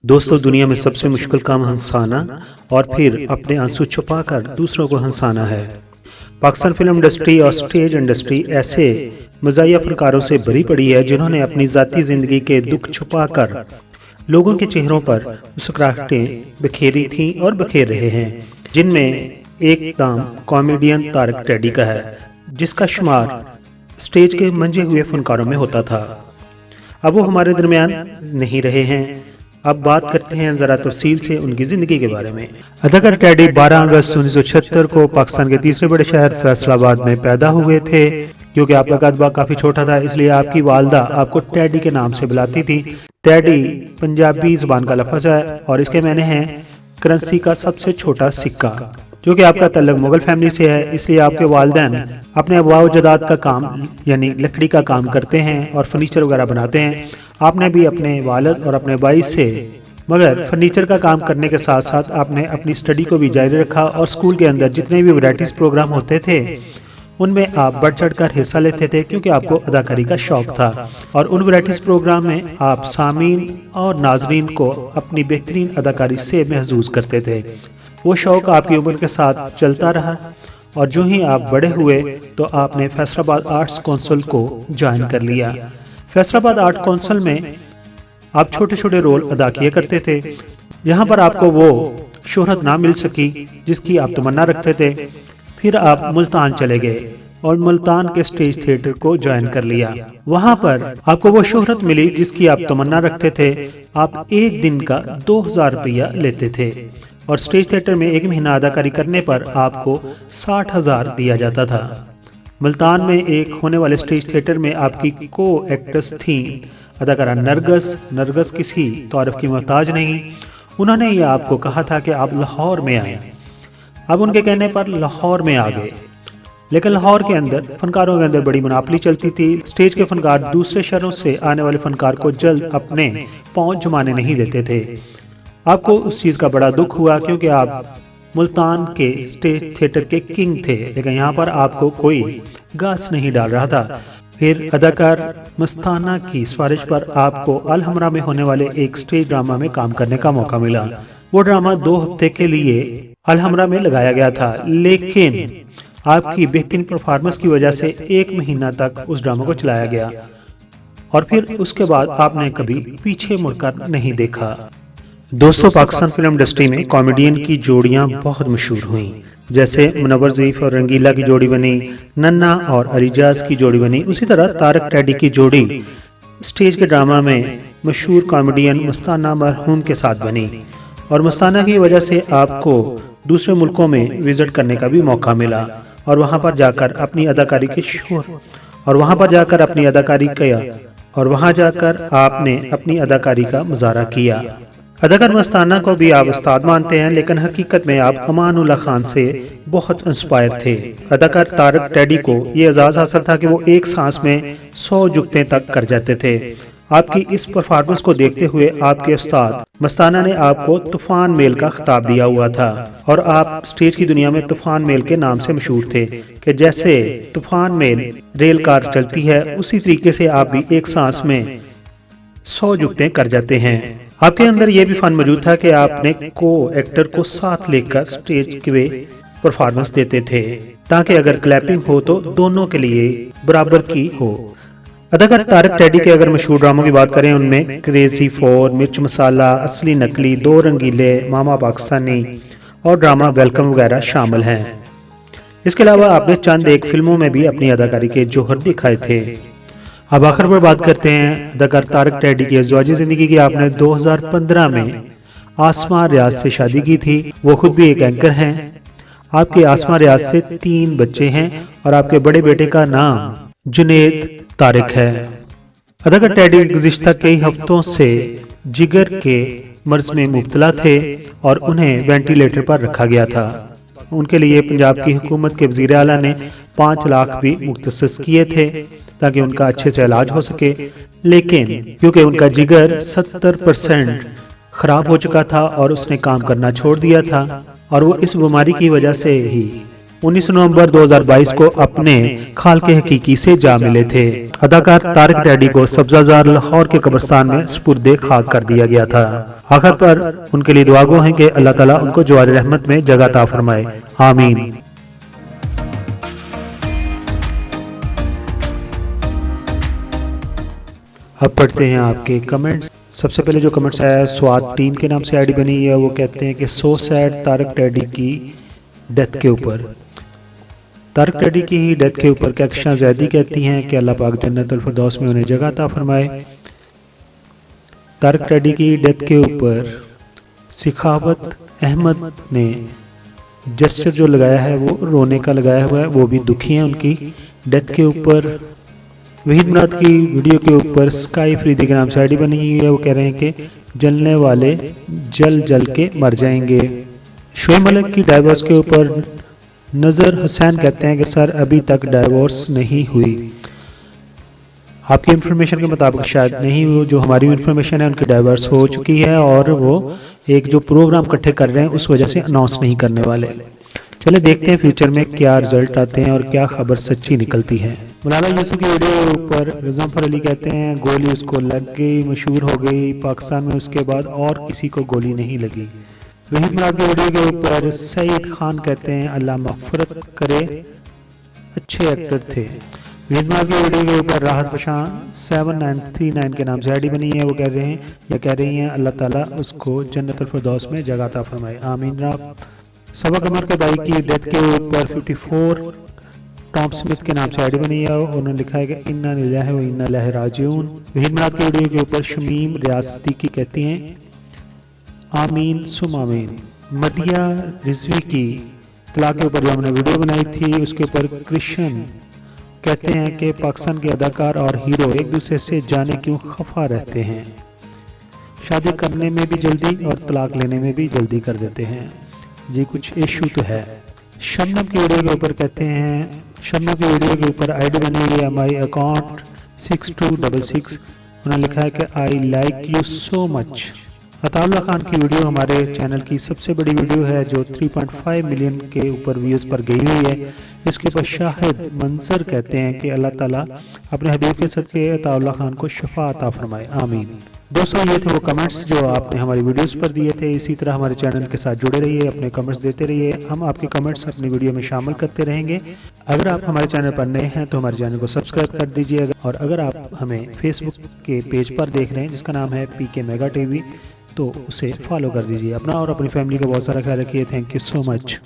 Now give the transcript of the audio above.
दोस्तों, दुनिया में सबसे मुश्किल काम हंसाना और फिर अपने आंसू छुपाकर दूसरों को हंसाना है। पाकिस्तान फिल्म इंडस्ट्री और स्टेज इंडस्ट्री ऐसे मज़ाहिया फनकारों से भरी पड़ी है जिन्होंने अपनी ज़ाती ज़िंदगी के दुख छुपाकर लोगों के चेहरों पर मुस्कुराहटें बिखेरी थीं और बिखेर रहे हैं, जिनमें एक नाम कॉमेडियन तारक टैडी का है, जिसका शुमार स्टेज के मंजे हुए फनकारों में होता था। अब वो हमारे दरमियान नहीं रहे हैं। अब बात करते हैं जरा तफसील से उनकी जिंदगी के बारे में। अदाकार टैडी 12 अगस्त 1976 को पाकिस्तान के तीसरे बड़े शहर फैसलाबाद में पैदा हुए थे। क्योंकि आपका कदबा काफी छोटा था, इसलिए आपकी वालदा आपको टैडी के नाम से बुलाती थी। टैडी पंजाबी जुबान का लफ्ज है और इसके मायने हैं करेंसी का सबसे छोटा सिक्का। जो कि आपका तल्लक मुगल फैमिली से है, इसलिए आपके वालिदैन अपने अबवाओ जदाद का काम यानी लकड़ी का काम करते हैं और फर्नीचर वगैरह बनाते हैं। आपने भी अपने वालिद और अपने भाई से मगर फर्नीचर का काम करने के साथ साथ आपने अपनी स्टडी को भी जारी रखा और स्कूल के अंदर जितने भी वैराइटीज प्रोग्राम होते थे उनमें आप बढ़ चढ़ कर हिस्सा लेते थे, क्योंकि आपको अदाकारी का शौक था। और उन वैराइटीज प्रोग्राम में आप सामीन और नाजरीन को अपनी बेहतरीन अदाकारी से महसूस करते थे। वो शौक आपकी उम्र के साथ चलता रहा और जो ही आप बड़े हुए तो आपने फैसलाबाद आर्ट्स काउंसिल को ज्वाइन कर लिया। फैसलाबाद आर्ट काउंसिल में आप छोटे छोटे रोल अदा किया करते थे। यहाँ पर आपको वो शोहरत ना मिल सकी जिसकी आप तमन्ना रखते थे। फिर आप मुल्तान चले गए और मुल्तान के स्टेज थिएटर को ज्वाइन कर लिया। वहाँ पर आपको वो शोहरत मिली जिसकी आप तमन्ना रखते थे। आप एक दिन का 2000 रुपया लेते थे और स्टेज थिएटर में एक महीना अदाकारी करने पर आपको 60,000 दिया जाता था। मुल्तान में एक होने वाले स्टेज थिएटर में आपकी को एक्ट्रेस थी अदाकारा नरगस किसी तारीफ की मोहताज नहीं। उन्होंने ये आपको कहा था कि आप लाहौर में आए। अब उनके कहने पर लाहौर में आ गए, लेकिन लाहौर के अंदर फनकारों के अंदर बड़ी मुनाफली चलती थी। स्टेज के फनकार दूसरे शहरों से आने वाले फनकार को जल्द अपने पहुंच जमाने नहीं देते थे। आपको उस चीज़ का बड़ा दुख हुआ, क्योंकि आप मुल्तान के स्टेज थिएटर के किंग थे, लेकिन यहाँ पर आपको कोई घास नहीं डाल रहा था। फिर अदाकार मस्ताना की सिफारिश पर आपको अल हमरा में होने वाले एक स्टेज ड्रामा में काम करने का मौका मिला। वो ड्रामा 2 हफ्ते के लिए अल हमरा में लगाया गया था, लेकिन आपकी बेहतरीन परफॉर्मेंस की वजह से 1 महीना तक उस ड्रामा को चलाया गया और फिर उसके बाद आपने कभी पीछे मुड़कर नहीं देखा। दोस्तों, पाकिस्तान फिल्म इंडस्ट्री में कॉमेडियन की जोड़ियां बहुत मशहूर हुईं, जैसे मुनव्वर ज़रीफ और रंगीला की जोड़ी बनी, नन्ना और अलीजाज की जोड़ी बनी। उसी तरह तारक टैडी की जोड़ी स्टेज के ड्रामा में मशहूर कॉमेडियन मस्ताना मरहूम के साथ बनी और मस्ताना की वजह से आपको दूसरे मुल्कों में विजिट करने का भी मौका मिला और वहां पर जाकर अपनी अदाकारी के आपने अपनी अदाकारी का मुजाहरा किया। अदाकार मस्ताना को भी आप उस्ताद मानते हैं, लेकिन हकीकत में आप अमानुल्लाह खान से बहुत इंस्पायर थे। अदाकार तारक टैडी को ये एजाज हासिल था कि वो एक सांस में 100 जुगतें तक कर जाते थे। आपकी इस परफॉर्मेंस को देखते हुए आपके उस्ताद मस्ताना ने आपको तूफान मेल का खिताब दिया हुआ था और आप स्टेज की दुनिया में तूफान मेल के नाम से मशहूर थे कि जैसे तूफान मेल रेल कार चलती है, उसी तरीके से आप भी एक सांस में 100 जुगतें कर जाते हैं। आपके अंदर यह भी फन मौजूद था कि आपने को एक्टर को साथ लेकर स्टेज के परफॉर्मेंस देते थे, ताकि अगर क्लैपिंग हो तो दोनों के लिए बराबर की हो। अदाकार तारक टैडी के अगर मशहूर ड्रामों की बात करें, उनमें क्रेजी 4, मिर्च मसाला, असली नकली, 2 रंगीले, मामा पाकिस्तानी और ड्रामा वेलकम वगैरह शामिल हैं। इसके अलावा आपने चंद एक फिल्मों में भी अपनी अदाकारी के जोहर दिखाए थे। अब आखिर पर बात करते हैं अदाकार तारक टैडी की अज़वाजी जिंदगी की। आपने 2015 में आसमा रियाज से शादी की थी। वो खुद भी एक एंकर हैं। आपके आसमा रियाज से 3 बच्चे हैं और आपके बड़े बेटे का नाम जुनेद तारिक है। अदाकार टैडी गुज़िश्ता कई हफ्तों से जिगर के मर्ज में मुब्तला थे और उन्हें वेंटिलेटर पर रखा गया था। उनके लिए पंजाब की हुकूमत के वज़ीर आला ने 5 लाख भी मुख्तसस किए थे ताकि उनका अच्छे से इलाज हो सके, लेकिन क्योंकि उनका जिगर 70% खराब हो चुका था और उसने काम करना छोड़ दिया था और वो इस बीमारी की वजह से ही 19 नवंबर 2022 को अपने खाल के हकीकी से जा मिले थे। अदाकार तारिक रेड्डी को सब्जाजार लाहौर के कब्रिस्तान में सुपुर्द खाक कर दिया गया था। आखिर पर उनके लिए दुआ गो हैं कि अल्लाह ताला उनको जवार रहमत में जगह अता फरमाए, आमीन। अब पढ़ते हैं आपके कमेंट्स। सबसे पहले जो कमेंट्स आया है, स्वाद टीम के नाम से आईडी बनी है, वो कहते हैं कि सो सैड तारिक रेड्डी की डेथ के ऊपर। तारिक रेड्डी की ही डेथ के ऊपर कैक्शा जैदी कहती हैं कि अल्लाह पाक जन्नतुल फिरदौस में उन्हें जगह अता फरमाए। तारिक रेड्डी की डेथ के ऊपर सिखावत अहमद ने जेस्चर जो लगाया है वो रोने का लगाया हुआ है, वो भी दुखी हैं उनकी डेथ के ऊपर। वहीद मुराद की वीडियो के ऊपर स्काई फरीदी के नाम से आईडी बनी हुई है, वो कह रहे हैं कि जलने वाले जल जल के मर जाएंगे। शोएब मलिक की डाइवोर्स के ऊपर नज़र हुसैन कहते हैं कि सर अभी तक डाइवोर्स नहीं हुई। आपकी इंफॉर्मेशन के मुताबिक शायद नहीं हुई, जो हमारी इंफॉर्मेशन है उनकी डाइवोर्स हो चुकी है और वो एक जो प्रोग्राम इकट्ठे कर रहे हैं उस वजह से अनाउंस नहीं करने वाले। चले देखते हैं फ्यूचर में क्या रिजल्ट आते हैं और क्या खबर सच्ची निकलती है। मलाला यूसुफ की वीडियो के ऊपर गजनफर अली कहते हैं गोली उसको लग गई, मशहूर हो गई पाकिस्तान में, उसके बाद और किसी को गोली नहीं लगी। वहीद मुराद की वीडियो के ऊपर सईद खान कहते हैं अल्लाह मग़फ़िरत करे, अच्छे एक्टर थे। वहीद मुराद की वीडियो के ऊपर राहत पशान 7939 के नाम से आईडी बनी है, वो कह रहे हैं या कह रही हैं अल्लाह ताला उसको जन्नतुल फिरदौस में जगह अता फरमाए, आमीन। सबक अमर के भाई की डेथ के ऊपर 54 टॉम स्मिथ के नाम से आईडी बनी है, उन्होंने लिखा है कि इन्ना लिल्लाहि व इन्ना इलैहि राजिऊन। वहीद मुराद की वीडियो के ऊपर शमीम रियासती की कहती हैं आमीन सुम आमीन। मदिया रिजवी की तलाक के ऊपर जो हमने वीडियो बनाई थी उसके ऊपर कृष्ण कहते हैं कि पाकिस्तान के अदाकार और हीरो एक दूसरे से जाने क्यों खफा रहते हैं, शादी करने में भी जल्दी और तलाक लेने में भी जल्दी कर देते हैं जी, कुछ इशू तो है। शबनम की वीडियो के ऊपर कहते हैं, शबनम की वीडियो के ऊपर आईडी बनी हुई है माई अकाउंट 6266, उन्होंने लिखा है कि I like you so much. Ataullah Khan की वीडियो हमारे चैनल की सबसे बड़ी वीडियो है जो 3.5 मिलियन के ऊपर व्यूज पर गई हुई है। इसके ऊपर शाहिद मंसर कहते हैं कि अल्लाह ताला अपने हबीब के सदके अताउल्लाह खान को शफा अता फरमाए, आमीन। दोस्तों ये थे वो कमेंट्स जो आपने हमारी वीडियोस पर दिए थे। इसी तरह हमारे चैनल के साथ जुड़े रहिए, अपने कमेंट्स देते रहिए, हम आपके कमेंट्स अपनी वीडियो में शामिल करते रहेंगे। अगर आप हमारे चैनल पर नए हैं तो हमारे चैनल को सब्सक्राइब कर दीजिए, और अगर आप हमें फेसबुक के पेज पर देख रहे हैं जिसका नाम है PK मेगा TV तो उसे फॉलो कर दीजिए। अपना और अपनी फैमिली का बहुत सारा ख्याल रखिए। Thank you so much.